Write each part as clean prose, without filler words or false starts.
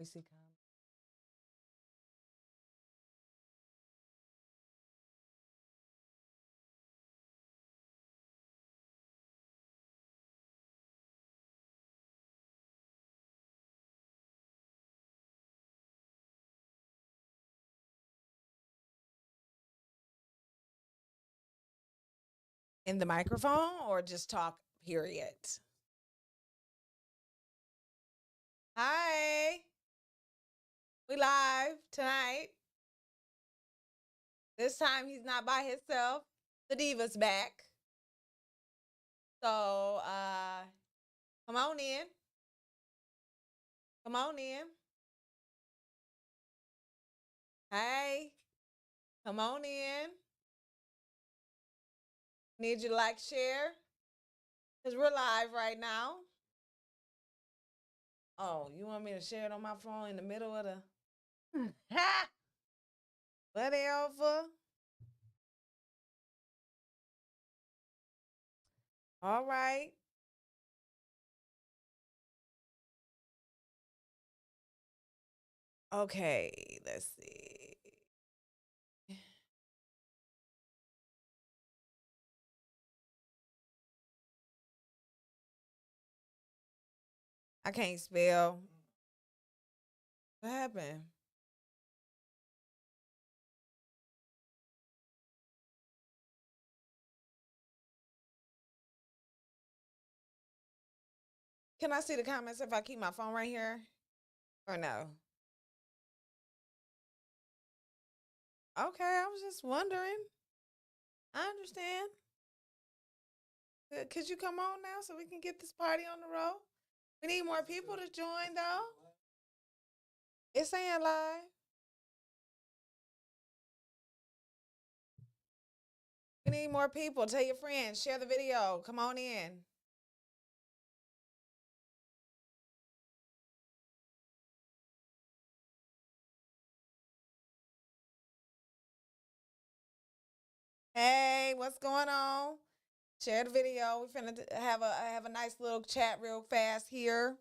We see comments. In the microphone or just talk, period? Hi. We live tonight. This time he's not by himself. The diva's back. So come on in. Come on in. Hey. Come on in. Need you to like, share. Because we're live right now. Oh, you want me to share it on my phone in the middle of the whatever? All right. Okay, let's see. I can't spell. What happened? Can I see the comments if I keep my phone right here? Or no? Okay, I was just wondering. I understand. Could you come on now so we can get this party on the road? We need more people to join though. It's saying live. We need more people. Tell your friends. Share the video. Come on in. Hey, what's going on? Share the video. We're finna have a nice little chat real fast here.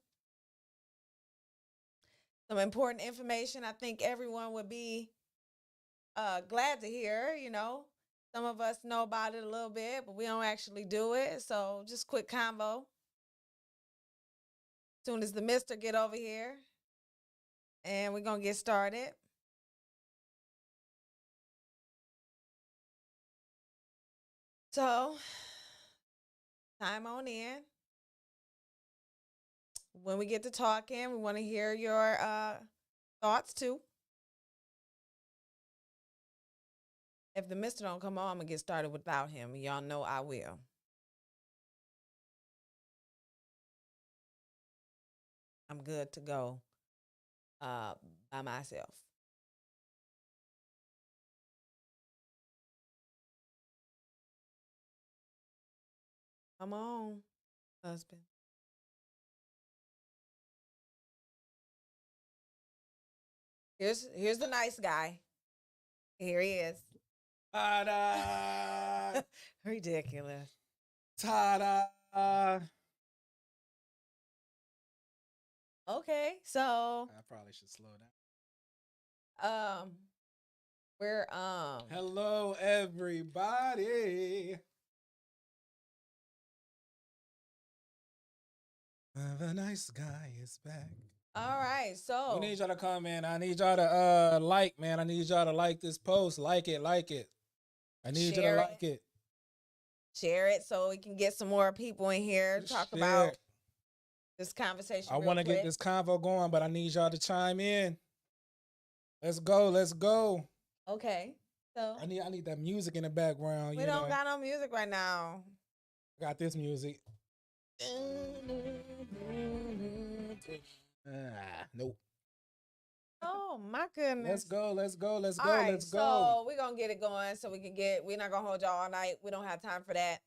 Some important information I think everyone would be glad to hear. You know, some of us know about it a little bit, but we don't actually do it. So just quick convo. Soon as the mister get over here, and we're gonna get started. So, time on in. When we get to talking, we want to hear your thoughts too. If the mister don't come on, I'm gonna get started without him. Y'all know I will. I'm good to go by myself. Come on, husband. Here's the nice guy. Here he is. Ta-da! Ridiculous. Ta-da! Okay, so I probably should slow down. we're Hello, everybody. The nice guy is back. all right. So We need y'all to come in. I need y'all to like, man. I need y'all to like this post. Like it, like it. I need you to Share it. like it. Share it so we can get some more people in here to talk Share about it. this conversation. I want to get this convo going, but I need y'all to chime in. Let's go. Let's go. Okay. So I need that music in the background. we don't got no music right now. I got this music. Nope. Oh my goodness. Let's go. Let's go. Let's go. All right, Let's go. so we're gonna get it going so we can get, we're not gonna hold y'all all night. We don't have time for that.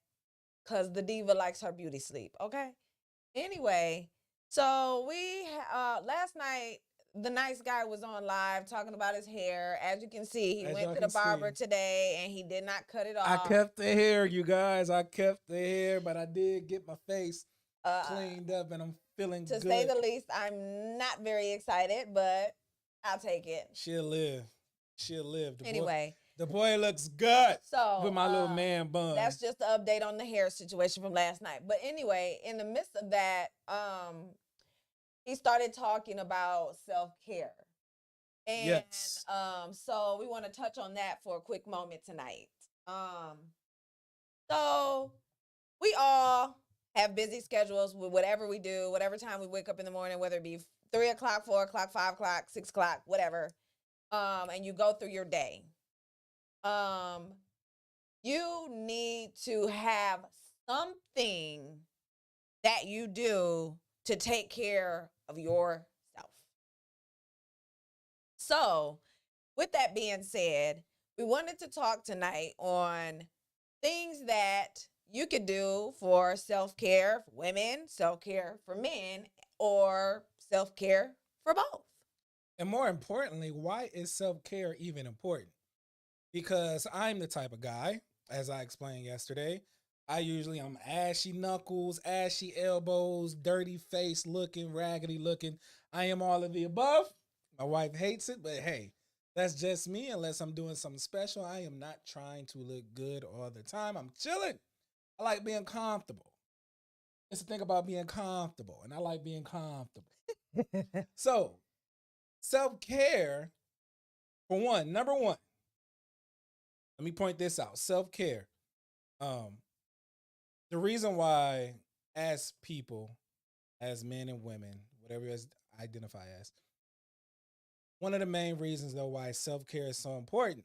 Cause the diva likes her beauty sleep. Okay. Anyway, so we last night the nice guy was on live talking about his hair. As you can see, he went to the barber today and he did not cut it off. I kept the hair, you guys. I kept the hair, but I did get my face cleaned up and I'm feeling To good. say the least, I'm not very excited, but I'll take it. She'll live. She'll live. Anyway. The boy looks good So with my little man bun. That's just the update on the hair situation from last night. But anyway, in the midst of that, he started talking about self-care. And yes. So we want to touch on that for a quick moment tonight. So we all have busy schedules with whatever we do, whatever time we wake up in the morning, whether it be 3 o'clock, 4 o'clock, 5 o'clock, 6 o'clock, whatever. And you go through your day. You need to have something that you do to take care of yourself. So, with that being said, we wanted to talk tonight on things that you could do for self-care for women, self-care for men, or self-care for both. And more importantly, why is self-care even important? Because I'm the type of guy, as I explained yesterday, I'm ashy knuckles, ashy elbows, dirty face looking, raggedy looking. I am all of the above. My wife hates it, but hey, that's just me. Unless I'm doing something special, I am not trying to look good all the time. I'm chilling. I like being comfortable. It's the thing about being comfortable, and I like being comfortable. So, self-care, for one, number one, let me point this out. Self-care. The reason why, as people, as men and women, whatever you identify as, one of the main reasons though why self-care is so important,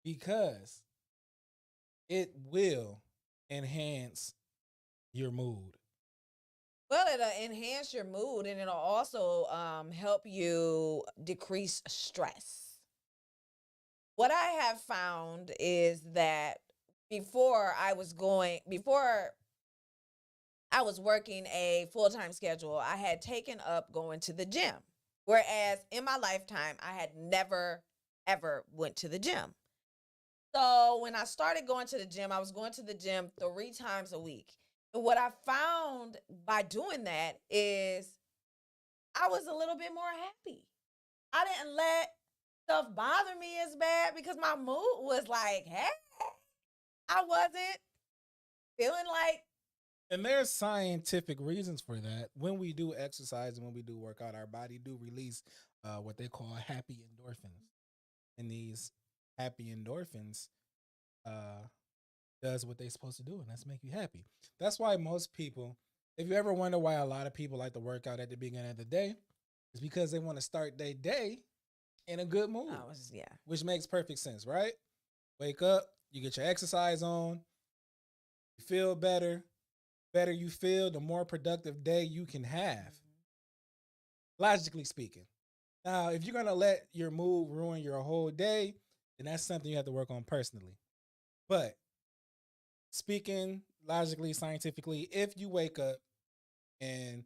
because it will enhance your mood. Well, it'll enhance your mood, and it'll also help you decrease stress. What I have found is that before I was working a full-time schedule, I had taken up going to the gym. Whereas in my lifetime, I had never, ever went to the gym. So when I started going to the gym, I was going to the gym 3 times a week. And what I found by doing that is I was a little bit more happy. I didn't let stuff bother me as bad because my mood was like, hey, I wasn't feeling like. And there's scientific reasons for that. When we do exercise and when we do work out, our body do release what they call happy endorphins. And these happy endorphins does what they're supposed to do, and that's make you happy. That's why most people, if you ever wonder why a lot of people like to work out at the beginning of the day, it's because they want to start their day in a good mood. Yeah. Which makes perfect sense, right? Wake up, you get your exercise on, you feel better. Better you feel, the more productive day you can have. Logically speaking. Now, if you're going to let your mood ruin your whole day, then that's something you have to work on personally. But speaking logically, scientifically, if you wake up and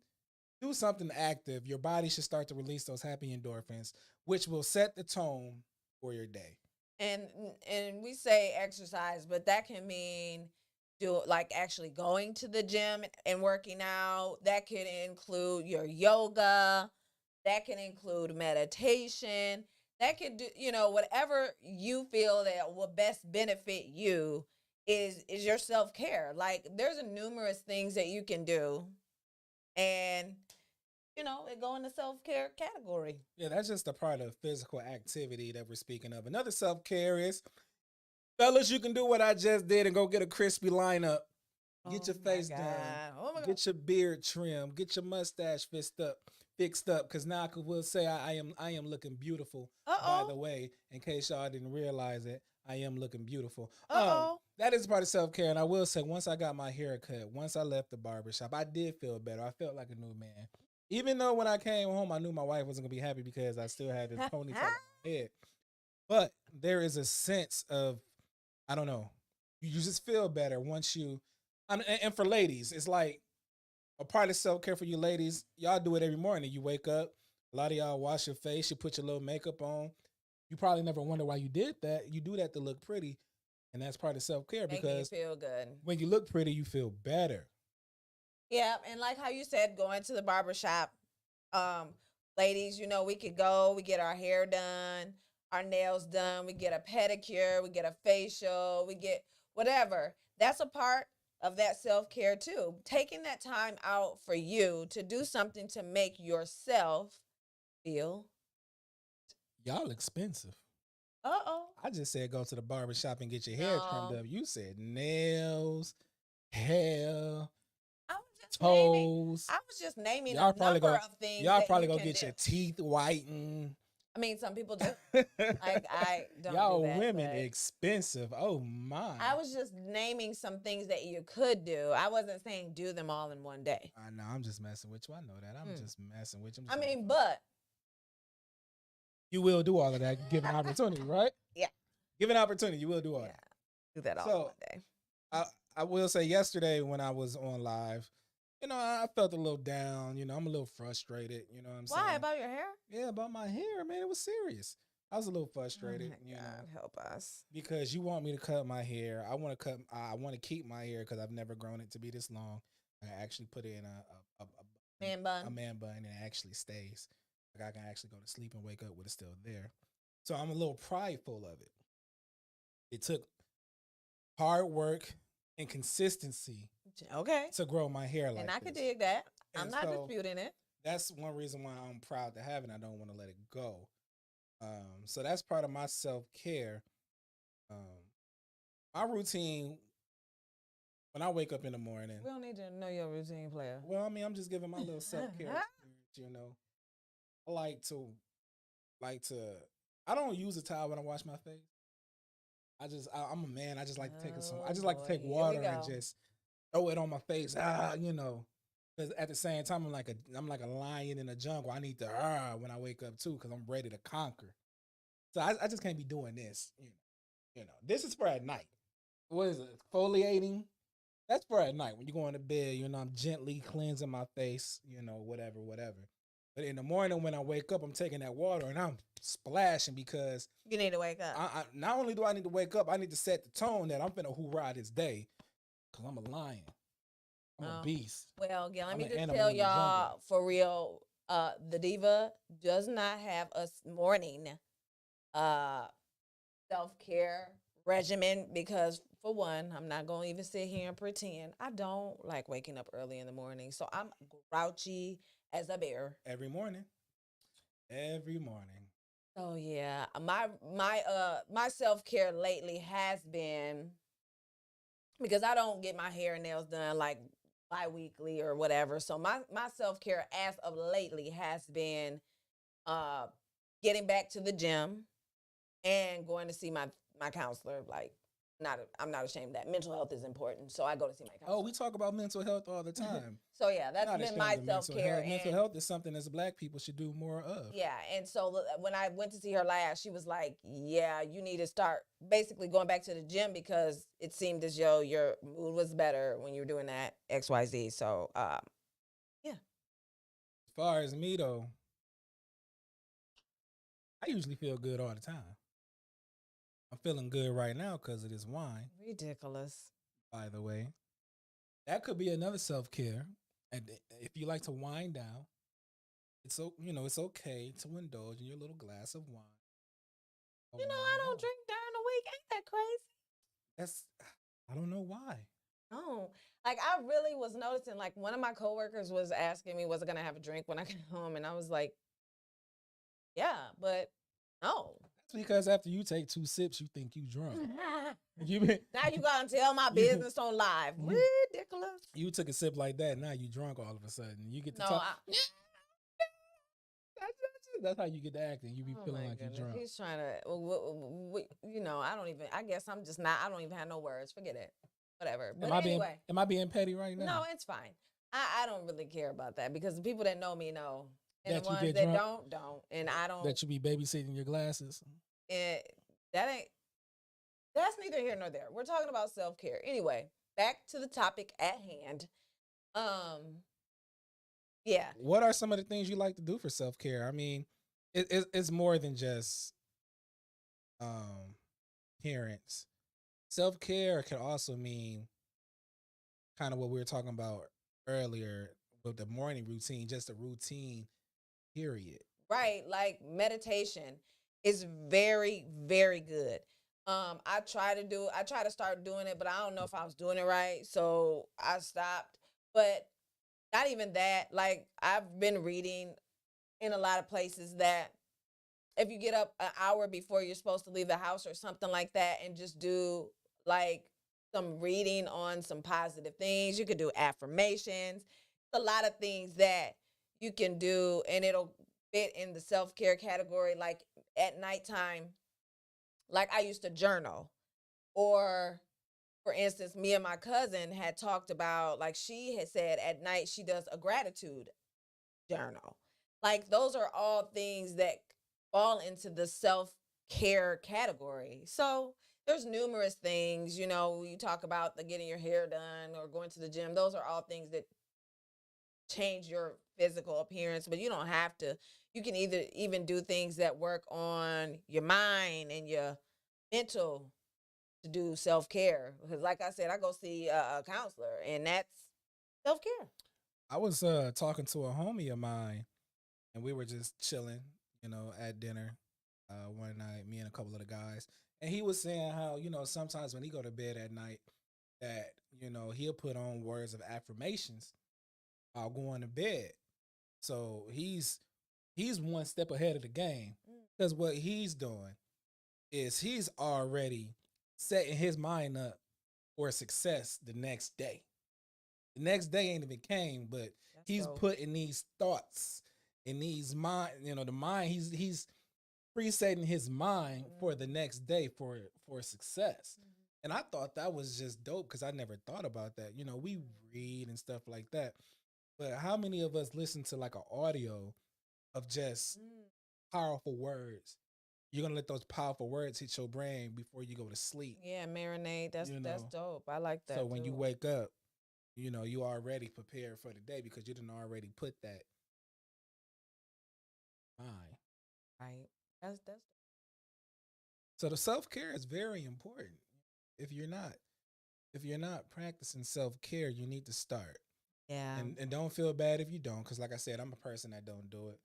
do something active, your body should start to release those happy endorphins, which will set the tone for your day. And we say exercise, but that can mean like actually going to the gym and working out. That could include your yoga. That can include meditation. That could do, whatever you feel that will best benefit you is your self-care. Like there's numerous things that you can do, and it go in the self-care category. Yeah, that's just a part of physical activity that we're speaking of. Another self-care is, fellas, you can do what I just did and go get a crispy lineup. Get your face done. Get your beard trimmed. Get your mustache fixed up. Because now I will say I am looking beautiful. By the way, in case y'all didn't realize it, I am looking beautiful. That is part of self-care. And I will say, once I got my hair cut, once I left the barbershop, I did feel better. I felt like a new man. Even though when I came home, I knew my wife wasn't going to be happy because I still had this ponytail on my head. But there is a sense of, I don't know, you just feel better once you, and for ladies, it's like a part of self-care for you ladies. Y'all do it every morning. You wake up, a lot of y'all wash your face, you put your little makeup on. You probably never wonder why you did that. You do that to look pretty, and that's part of self-care because you feel good. When you look pretty, you feel better. Yeah, and like how you said, going to the barbershop, um, ladies, we could go, we get our hair done, our nails done, we get a pedicure, we get a facial, we get whatever. That's a part of that self-care too. Taking that time out for you to do something to make yourself feel. Y'all expensive. Uh-oh. I just said go to the barber shop and get your hair trimmed No. up. You said nails, hair, I was just naming toes. I was just naming Y'all a probably number go. of things Y'all that probably you go can get do. your teeth whitened. I mean, some people do. I don't Y'all do that. women But expensive. Oh my! I was just naming some things that you could do. I wasn't saying do them all in one day. I know. I'm just messing with you. I know that. I'm just messing with you. I mean, but you will do all of that given opportunity, right? yeah, Given opportunity, you will do all yeah, that. do that all in one day. I will say yesterday when I was on live, I felt a little down. I'm a little frustrated. You know what I'm saying? Why, about your hair? Yeah, about my hair, man. It was serious. I was a little frustrated. Oh my God, help us. Because you want me to cut my hair. I want to cut. I want to keep my hair because I've never grown it to be this long. I actually put it in a Man bun. a man bun, and it actually stays. Like I can actually go to sleep and wake up with it still there. So I'm a little prideful of it. It took hard work and consistency Okay. to grow my hair like and I this. could dig that. I'm And not so disputing it. that's one reason why I'm proud to have it. I don't want to let it go. So that's part of my self-care. Um, my routine when I wake up in the morning. We don't need to know your routine, player. Well, I mean, I'm just giving my little self-care experience. I like to. I don't use a towel when I wash my face. I'm a man. I just like to take I just like to take water and just throw it on my face. Because at the same time, I'm like a lion in the jungle. I need to when I wake up too, because I'm ready to conquer. So I just can't be doing this. This is for at night. What is it? Exfoliating. That's for at night when you go into bed. I'm gently cleansing my face. Whatever. But in the morning when I wake up, I'm taking that water and I'm splashing because you need to wake up. Not only do I need to wake up, I need to set the tone that I'm finna hoorah this day because I'm a lion. I'm a beast. Well, yeah, let me just tell y'all for real, the diva does not have a morning self-care regimen because for one, I'm not going to even sit here and pretend I don't like waking up early in the morning. So I'm grouchy as a bear. Every morning. Oh yeah, my self-care lately has been because I don't get my hair and nails done like bi-weekly or whatever. So my self-care as of lately has been getting back to the gym and going to see my counselor. Like, I'm not ashamed of that. Mental health is important, so I go to see my counselor. Oh, we talk about mental health all the time. So yeah, that's been my self-care. Mental health is something as Black people should do more of. Yeah, and so when I went to see her last, she was like, "Yeah, you need to start basically going back to the gym because it seemed as though your mood was better when you were doing that XYZ." So, yeah. As far as me though, I usually feel good all the time. I'm feeling good right now because of this wine. Ridiculous. By the way, that could be another self-care. And if you like to wind down, it's okay to indulge in your little glass of wine. I don't drink during the week. Ain't that crazy? I don't know why. Oh, like I really was noticing. Like one of my coworkers was asking me, "Was I gonna have a drink when I get home?" And I was like, "Yeah, but no." Because after you take 2 sips, you think you drunk. Now you gotta tell my business on live. Ridiculous. You took a sip like that, now you drunk all of a sudden. You get to talk. That's how you get to acting. You be feeling like you're drunk. He's trying to, I don't even, I guess I'm just not, I don't even have no words. Forget it. Whatever. But anyway. Am I being petty right now? No, it's fine. I don't really care about that because the people that know me know. And that the ones that don't. And I don't. That you be babysitting your glasses. That's neither here nor there. We're talking about self-care. Anyway, back to the topic at hand. Yeah. What are some of the things you like to do for self-care? I mean, it's more than just appearance. Self-care can also mean kind of what we were talking about earlier with the morning routine, just a routine, period. Right. Like meditation is very, very good. I try to start doing it, but I don't know if I was doing it right. So I stopped. But not even that. Like I've been reading in a lot of places that if you get up an hour before you're supposed to leave the house or something like that and just do like some reading on some positive things, you could do affirmations, a lot of things that you can do and it'll fit in the self-care category. Like at nighttime, like I used to journal, or for instance, me and my cousin had talked about, like she had said at night she does a gratitude journal. Like those are all things that fall into the self care category. So there's numerous things, you know, you talk about the getting your hair done or going to the gym. Those are all things that change your physical appearance, but you don't have to. You can either even do things that work on your mind and your mental to do self care. Because, like I said, I go see a counselor, and that's self care. I was talking to a homie of mine, and we were just chilling, at dinner one night, me and a couple of the guys, and he was saying how sometimes when he go to bed at night, that he'll put on words of affirmations while going to bed. So he's one step ahead of the game because what he's doing is he's already setting his mind up for success the next day. The next day ain't even came, but That's he's dope. putting these thoughts in these mind, the mind. He's presetting his mind for the next day for success. And I thought that was just dope because I never thought about that. We read and stuff like that, but how many of us listen to like an audio of just powerful words? You're gonna let those powerful words hit your brain before you go to sleep. Yeah, marinade. That's dope. I like So that when you too. wake up, you already prepared for the day because you didn't already put that mind. Right. That's So the self care is very important. If you're not, if you're not practicing self care, you need to start. yeah. And don't feel bad if you don't, because like I said, I'm a person that don't do it.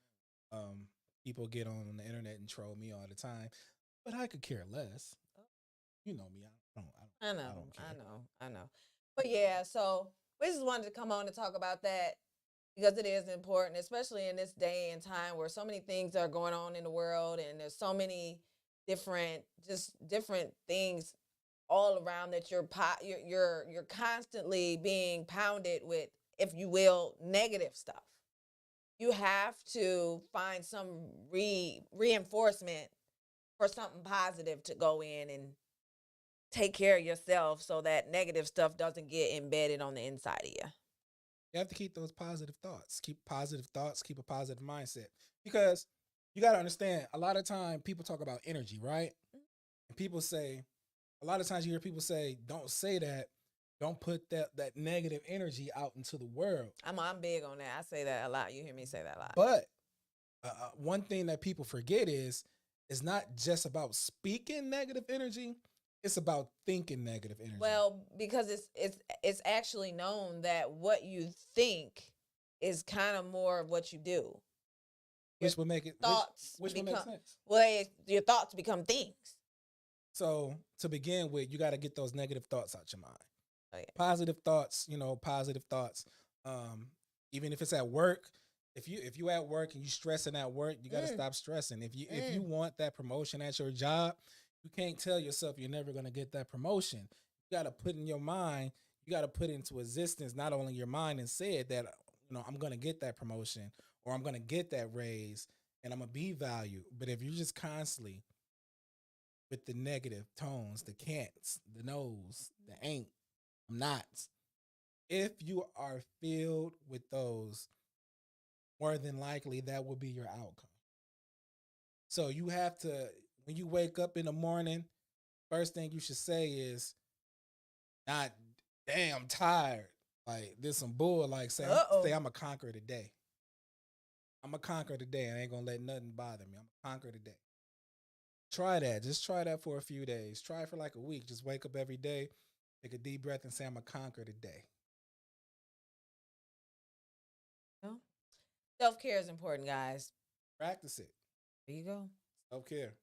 Um, People get on the internet and troll me all the time, but I could care less. You know me. I know, I don't I care. know, I know. But yeah, so we just wanted to come on and talk about that because it is important, especially in this day and time where so many things are going on in the world and there's so many different things all around that you're constantly being pounded with, if you will, negative stuff. You have to find some reinforcement for something positive to go in and take care of yourself so that negative stuff doesn't get embedded on the inside of you. You have to keep those positive thoughts. Keep positive thoughts. Keep a positive mindset because you got to understand. A lot of time people talk about energy, right? And people say a lot of times you hear people say, "Don't say that. Don't put that negative energy out into the world." I'm big on that. I say that a lot. You hear me say that a lot. But one thing that people forget is it's not just about speaking negative energy. It's about thinking negative energy, Well, because it's actually known that what you think is kind of more of what you do. Your which would make it thoughts which would make become sense. your thoughts become things. So to begin with, you got to get those negative thoughts out your mind. Oh Positive thoughts, positive thoughts. Um, Even if it's at work, if you at work and you stressing at work, you got to yeah. stop stressing. If you want that promotion at your job, you can't tell yourself you're never going to get that promotion. You got to put in your mind, you got to put into existence not only your mind and say it that I'm going to get that promotion or I'm going to get that raise and I'm going to be valued. But if you're just constantly with the negative tones, the can'ts, the no's, the ain't, I'm not. If you are filled with those, more than likely that will be your outcome. So you have to, when you wake up in the morning, first thing you should say is not, damn, tired. Like this some bull. Like say I'm a conquer today. I'm a conquer today. I ain't gonna let nothing bother me. I'm a conquer today. Try that. Just try that for a few days. Try it for like a week. Just wake up every day, take a deep breath, and say I'm a conquer today. Self-care is important, guys. Practice it. There you go. Self-care.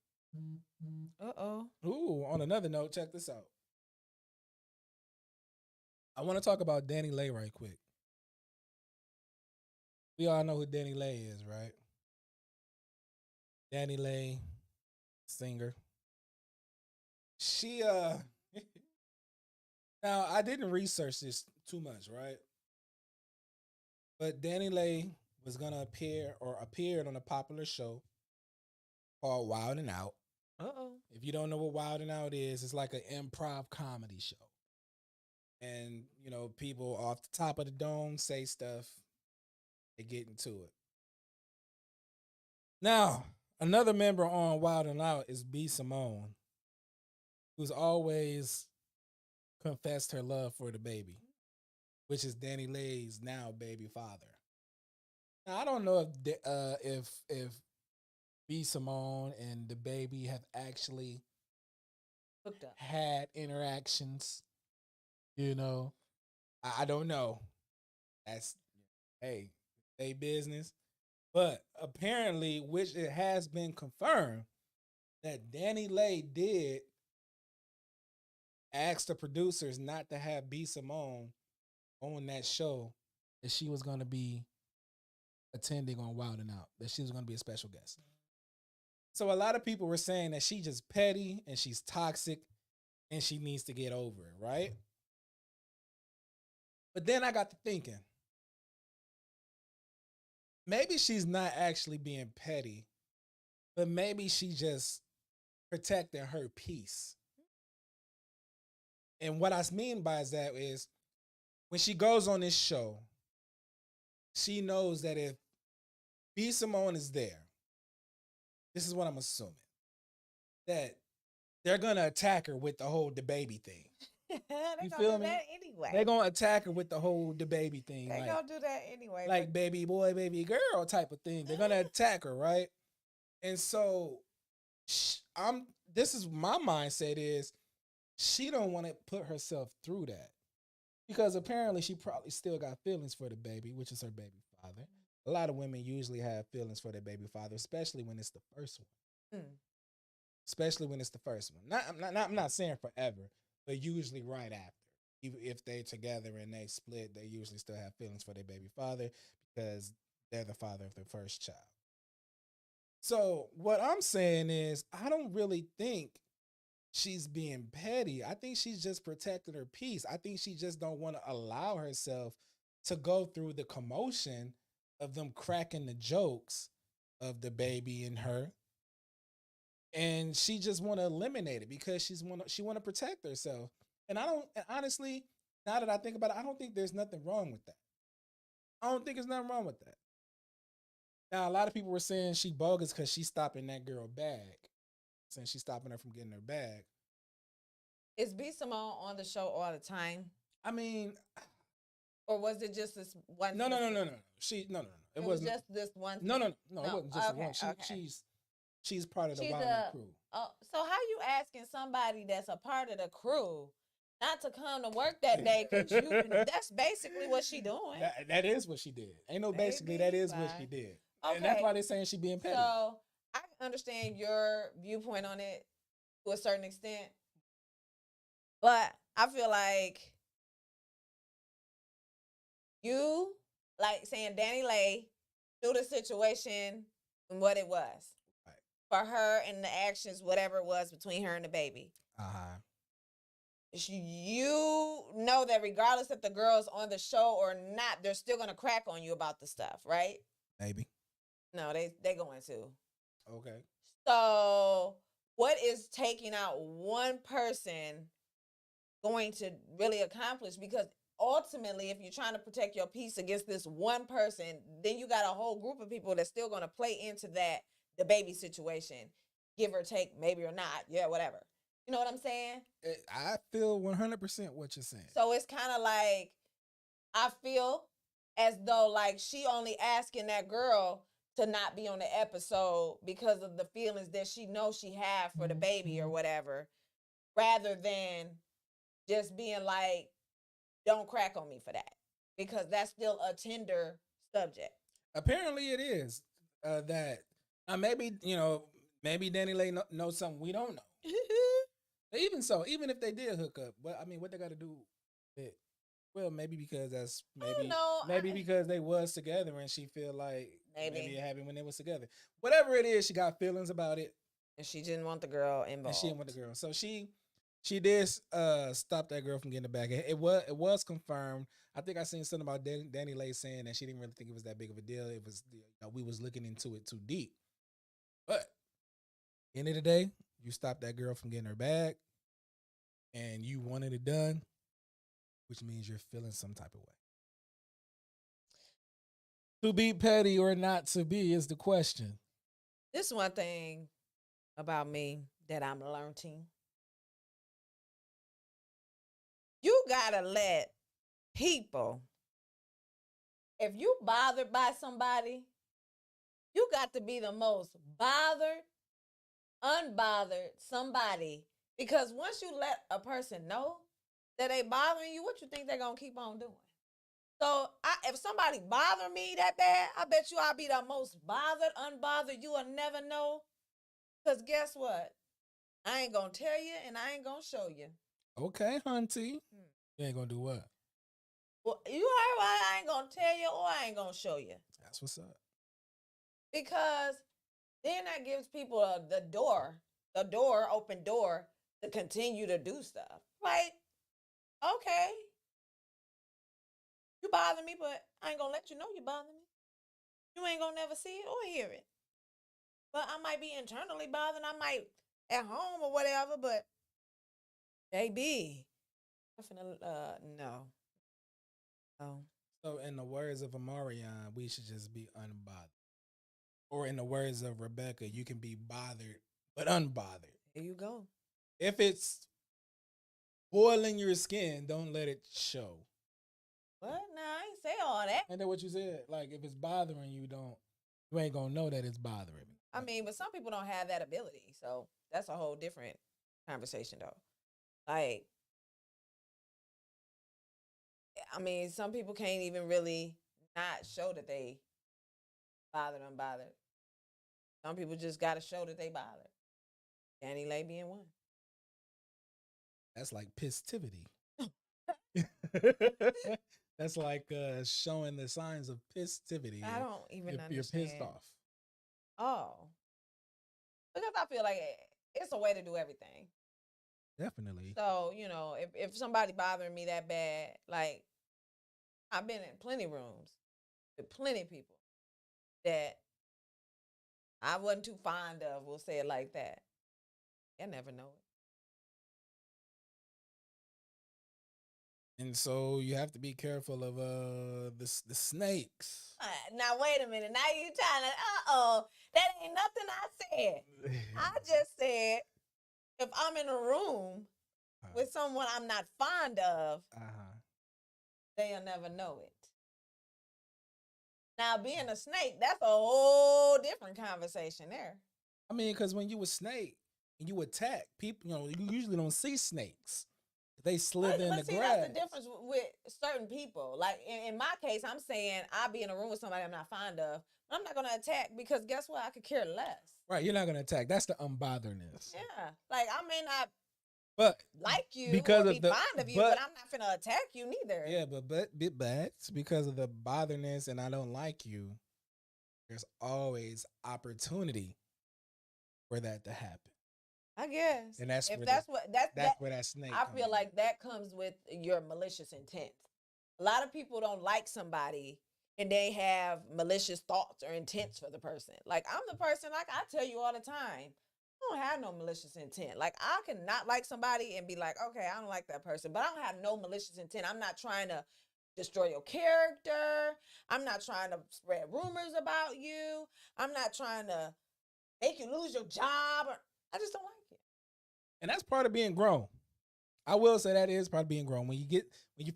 Uh-oh. Ooh, on another note, check this out. I want to talk about Danny Lay right quick. We all know who Danny Lay is, right? Danny Lay, singer. She now I didn't research this too much, right? But Danny Lay was gonna appeared on a popular show called Wild and Out. Uh-oh. If you don't know what Wild and Out is, it's like an improv comedy show. And, people off the top of the dome say stuff, they get into it. Now, another member on Wild and Out is B. Simone, who's always confessed her love for the baby, which is Danny Lay's now baby father. Now, I don't know if B. Simone and the baby have actually Hooked up. had interactions. I don't know. That's hey, they business. But apparently, which it has been confirmed that Danny Lay did ask the producers not to have B. Simone on that show, that she was going to be attending on Wild and Out, that she was going to be a special guest. So a lot of people were saying that she just petty and she's toxic and she needs to get over it, right? But then I got to thinking, maybe she's not actually being petty, but maybe she just protecting her peace. And what I mean by that is, when she goes on this show, she knows that if B. Simone is there, this is what I'm assuming, that they're going to attack her with the whole baby thing. You feel me? That anyway. They're going to attack her with the whole baby thing. They're going to do that anyway. Like baby boy, baby girl type of thing. They're going to attack her, right? And so this is my mindset is, she don't want to put herself through that, because apparently she probably still got feelings for the baby, which is her baby father. A lot of women usually have feelings for their baby father, especially when it's the first one. Especially when it's the first one. I'm not saying forever, but usually right after. Even if they're together and they split, they usually still have feelings for their baby father because they're the father of their first child. So what I'm saying is, I don't really think she's being petty. I think she's just protecting her peace. I think she just don't want to allow herself to go through the commotion of them cracking the jokes of the baby and her. And she just want to eliminate it because she want to protect herself. And honestly, now that I think about it, I don't think there's nothing wrong with that. I don't think there's nothing wrong with that. Now, a lot of people were saying she bogus because she's stopping that girl bag. Saying she's stopping her from getting her bag. Is B. Simone on the show all the time? I mean, or was it just this one? No. It was just this one. No. It wasn't just one. She's part of the Wild crew. So how you asking somebody that's a part of the crew not to come to work that day? That's basically what she doing. That is what she did. Ain't no basically. That is what she did. Okay. And that's why they're saying she being petty. So I understand your viewpoint on it to a certain extent, but I feel like you like saying Danny Lay knew the situation and what it was for her and the actions, whatever it was between her and the baby. You know that regardless if the girl's on the show or not, they're still gonna crack on you about the stuff, right? Maybe. No, they going to. Okay. So what is taking out one person going to really accomplish? Because ultimately, if you're trying to protect your peace against this one person, then you got a whole group of people that's still going to play into the baby situation, give or take, maybe or not. Yeah, whatever. You know what I'm saying? I feel 100% what you're saying. So it's kind of like, I feel as though like she only asking that girl to not be on the episode because of the feelings that she knows she have for the baby or whatever, rather than just being like, don't crack on me for that, because that's still a tender subject. Apparently, it is that. Maybe maybe Danny Lay knows something we don't know. But even so, even if they did hook up, but I mean, what they got to do? It, well, maybe because that's maybe because they was together and she feel like maybe it happened when they was together. Whatever it is, she got feelings about it, and she didn't want the girl involved. And she didn't want the girl, so she did stop that girl from getting it back. It was confirmed. I think I seen something about Danny Lay saying that she didn't really think it was that big of a deal. It was we was looking into it too deep. But end of the day, you stopped that girl from getting her back, and you wanted it done, which means you're feeling some type of way. To be petty or not to be is the question. This is one thing about me that I'm learning. You gotta let people, if you bothered by somebody, you got to be the most bothered, unbothered somebody. Because once you let a person know that they bothering you, what you think they're gonna keep on doing? So if somebody bother me that bad, I bet you I'll be the most bothered, unbothered. You will never know. Because guess what? I ain't gonna tell you and I ain't gonna show you. Okay, hunty. You ain't gonna do what? Well, you heard why I ain't gonna tell you or I ain't gonna show you. That's what's up. Because then that gives people open door to continue to do stuff. Like, okay, you bother me, but I ain't gonna let you know you bother me. You ain't gonna never see it or hear it. But I might be internally bothered. I might at home or whatever, but baby, definitely, no. Oh. So in the words of Amarion, we should just be unbothered. Or in the words of Rebecca, you can be bothered, but unbothered. Here you go. If it's boiling your skin, don't let it show. What? Nah, I ain't say all that. Ain't that what you said? Like, if it's bothering you, you ain't gonna know that it's bothering me. I mean, but some people don't have that ability, so that's a whole different conversation, though. Like, I mean, some people can't even really not show that they bothered, unbothered. Some people just got to show that they bothered. Danny Lay being one. That's like pissivity. That's like showing the signs of pissivity. I don't even understand. You're pissed off. Oh. Because I feel like it's a way to do everything. Definitely. So, if somebody bothering me that bad, like, I've been in plenty rooms with plenty of people that I wasn't too fond of, we'll say it like that. I never know it. And so you have to be careful of the snakes. Now wait a minute. Now you trying to that ain't nothing I said. I just said if I'm in a room with someone I'm not fond of, they'll never know it. Now being a snake, that's a whole different conversation there. I mean, because when you a snake and you attack people, you usually don't see snakes. They slither in the grass. That's the difference with certain people. Like in my case, I'm saying I'll be in a room with somebody I'm not fond of, but I'm not going to attack because guess what? I could care less. Right, you're not going to attack. That's the unbotherness. Yeah, like I may not like you because or be fond of you, but I'm not finna attack you neither. Yeah, but it's because of the botherness and I don't like you. There's always opportunity for that to happen. I guess. And that's where that snake. I feel like that comes with your malicious intent. A lot of people don't like somebody and they have malicious thoughts or intents for the person. Like I'm the person, like I tell you all the time, I don't have no malicious intent. Like I can not like somebody and be like, okay, I don't like that person, but I don't have no malicious intent. I'm not trying to destroy your character. I'm not trying to spread rumors about you. I'm not trying to make you lose your job. I just don't like it. And that's part of being grown. I will say that is part of being grown. When you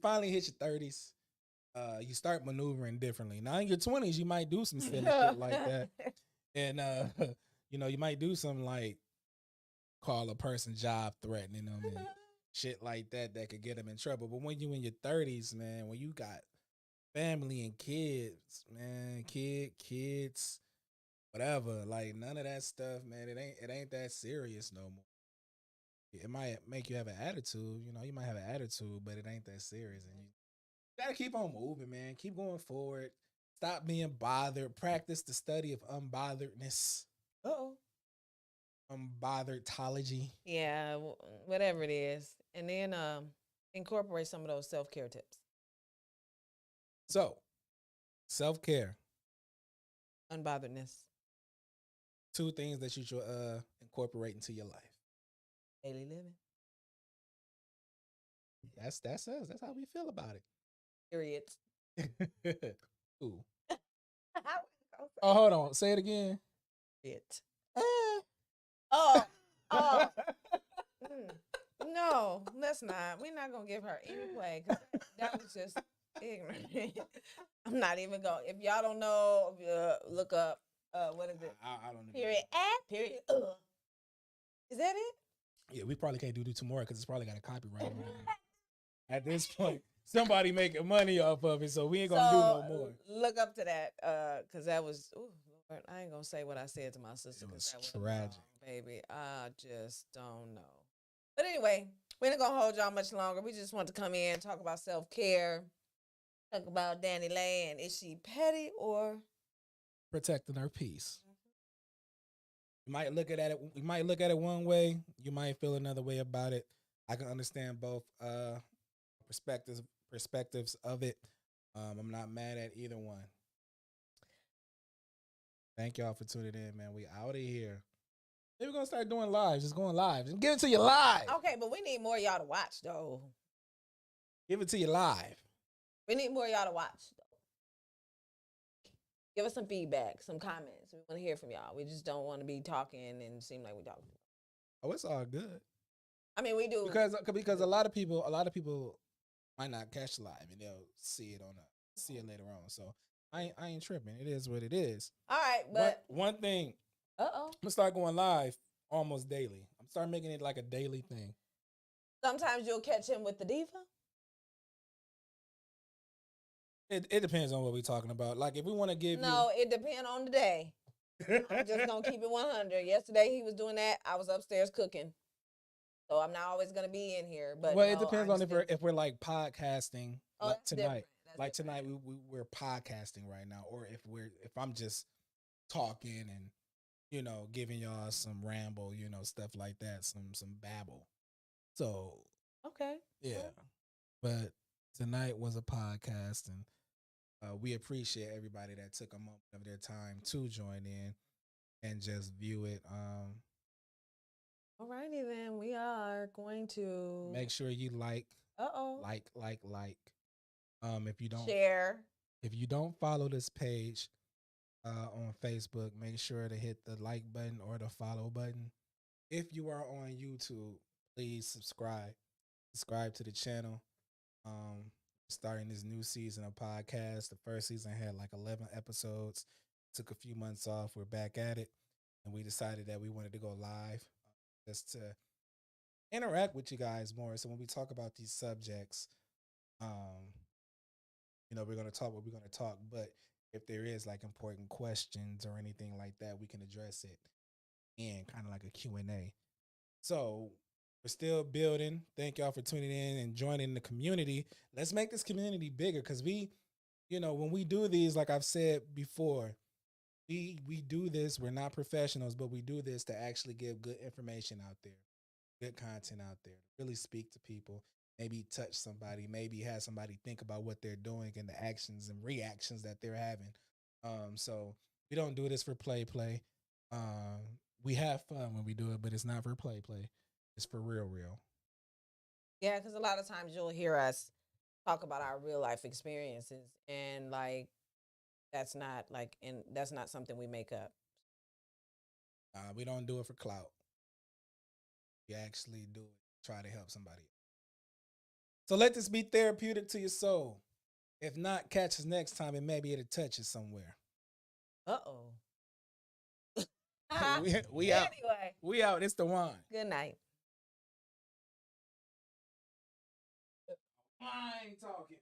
finally hit your 30s, you start maneuvering differently. Now in your 20s, you might do some silly shit like that. And you might do something like call a person job threatening them and shit like that could get them in trouble. But when you in your 30s, man, when you got family and kids, man. Kids, whatever. Like none of that stuff, man. It ain't that serious no more. It might make you have an attitude, you might have an attitude, but it ain't that serious. And you gotta keep on moving, man. Keep going forward. Stop being bothered. Practice the study of unbotheredness. Uh-oh. Unbotheredology. Yeah, whatever it is. And then incorporate some of those self-care tips. So, self-care. Unbotheredness. 2 things that you should incorporate into your life. Daily living. That's us. That's how we feel about it. Period. Ooh. Oh, hold on. Say it again. It. Oh. No, let's not. We're not gonna give her any play because that was just ignorant. I'm not even going. If y'all don't know, look up. What is it? I don't know. Period. Period. Is that it? Yeah, we probably can't do tomorrow because it's probably got a copyright. At this point, somebody making money off of it, so we ain't gonna do no more. Look up to that, because that was. Ooh, Lord, I ain't gonna say what I said to my sister. It was that was tragic, wrong, baby. I just don't know. But anyway, we're not gonna hold y'all much longer. We just want to come in, talk about self-care, talk about Danny Lay, and is she petty or protecting her peace? You might look at it. You might look at it one way. You might feel another way about it. I can understand both perspectives of it. I'm not mad at either one. Thank y'all for tuning in, man. We out of here. Maybe we're gonna start doing lives. Just going live. Just give it to you live. Okay, but we need more of y'all to watch though. Give it to you live. We need more of y'all to watch though. Give us some feedback, some comments. We want to hear from y'all. We just don't want to be talking and seem like we talking. Oh, it's all good. I mean, we do because a lot of people might not catch the live and they'll see it see it later on. So I ain't tripping. It is what it is. All right, but one thing. I'm gonna start going live almost daily. I'm start making it like a daily thing. Sometimes you'll catch him with the diva. It depends on what we're talking about. Like if we want to give it depends on the day. I'm just gonna keep it 100. Yesterday he was doing that. I was upstairs cooking, so I'm not always gonna be in here. But it depends on if we're like podcasting like tonight. Like tonight we're podcasting right now, or if I'm just talking and giving y'all some ramble, stuff like that, some babble. So okay, yeah. But tonight was a podcast, and we appreciate everybody that took a moment of their time to join in and just view it. Alrighty then, we are going to make sure you like. If you don't share, if you don't follow this page on Facebook, make sure to hit the like button or the follow button. If you are on YouTube, please subscribe to the channel. Starting this new season of podcast. The first season had like 11 episodes. Took a few months off. We're back at it, and we decided that we wanted to go live just to interact with you guys more. So when we talk about these subjects, we're going to talk what we're going to talk, but if there is like important questions or anything like that, we can address it in kind of like a Q&A. So we're still building. Thank y'all for tuning in and joining the community. Let's make this community bigger because when we do these, like I've said before, we do this. We're not professionals, but we do this to actually give good information out there, good content out there, really speak to people, maybe touch somebody, maybe have somebody think about what they're doing and the actions and reactions that they're having. So we don't do this for play. We have fun when we do it, but it's not for play. It's for real. Yeah, because a lot of times you'll hear us talk about our real life experiences, and like that's not something we make up. We don't do it for clout. We actually do it to try to help somebody. So let this be therapeutic to your soul. If not, catch us next time and maybe it'll touch you somewhere. Uh-oh. we out. Anyway. We out. It's the one. Good night. I ain't talking.